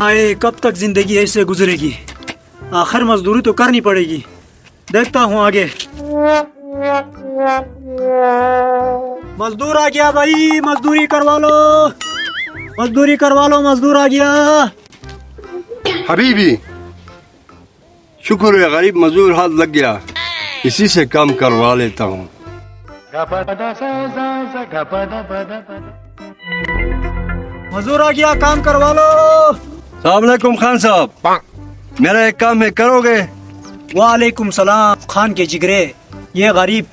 आए कब तक जिंदगी ऐसे गुजरेगी। आखिर मजदूरी तो करनी पड़ेगी। देखता हूँ आगे। मजदूर आ गया भाई, मजदूरी करवा लो, मजदूरी करवा लो, मजदूर आ गया। हबीबी शुक्र है, गरीब मजदूर हाथ लग गया, इसी से काम करवा लेता हूँ। मजदूर आ गया, काम करवा लो। सलामुअलैकुम खान साहब, मेरा एक काम है, करोगे? वालेकुम सलाम। खान के जिगरे, ये गरीब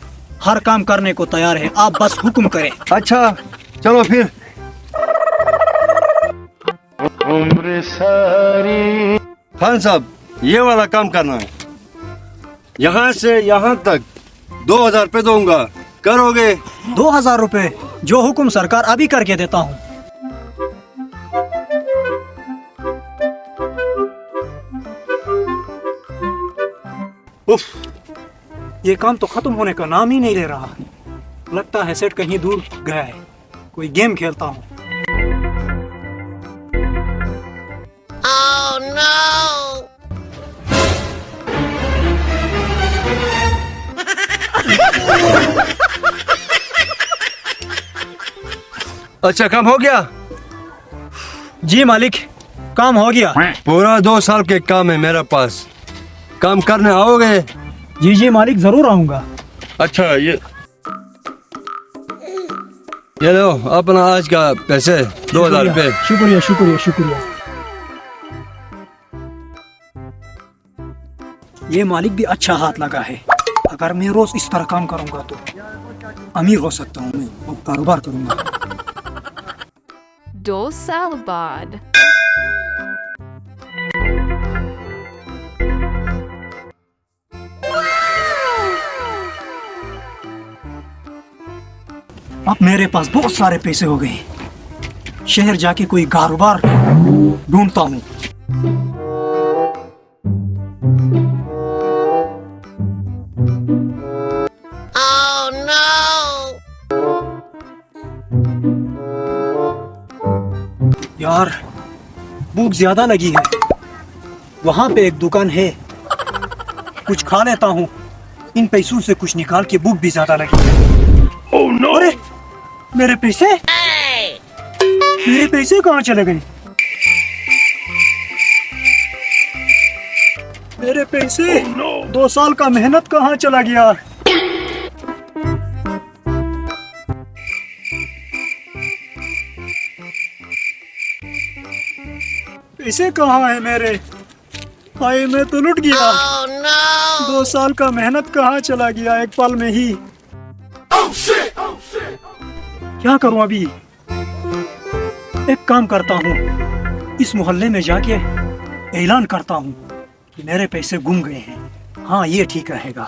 हर काम करने को तैयार है, आप बस हुक्म करें। अच्छा चलो फिर। खान साहब ये वाला काम करना है, यहाँ से यहाँ तक 2000 रुपये दूंगा, करोगे? 2000 रुपए? जो हुक्म सरकार, अभी करके देता हूँ। उफ, ये काम तो खत्म होने का नाम ही नहीं ले रहा। लगता है सेठ कहीं दूर गया है। कोई गेम खेलता हूँ। Oh no! अच्छा काम हो गया? जी मालिक, काम हो गया। पूरा 2 साल के काम है मेरे पास, काम करने आओगे? जी जी मालिक, जरूर आऊंगा। अच्छा ये लो अपना आज का पैसे 2000 रुपये। शुक्रिया शुक्रिया शुक्रिया। ये मालिक भी अच्छा हाथ लगा है। अगर मैं रोज इस तरह काम करूंगा तो अमीर हो सकता हूँ, मैं और कारोबार करूंगा। Dos Salabad. अब मेरे पास बहुत सारे पैसे हो गए। शहर जाके कोई कारोबार ढूंढता हूँ। Oh no! यार भूख ज्यादा लगी है। वहां पे एक दुकान है, कुछ खा लेता हूँ। इन पैसों से कुछ निकाल के भूख भी ज्यादा लगी है। Oh no! अरे मेरे पैसे, मेरे पैसे कहाँ चले गए? मेरे पैसे, 2 साल का मेहनत कहाँ चला गया? पैसे कहाँ है मेरे? भाई मैं तो लुट गया। Oh no! 2 साल का मेहनत कहाँ चला गया एक पल में ही। क्या करूं अभी? एक काम करता हूँ, इस मोहल्ले में जाके ऐलान करता हूँ कि मेरे पैसे गुम गए हैं। हाँ ये ठीक रहेगा।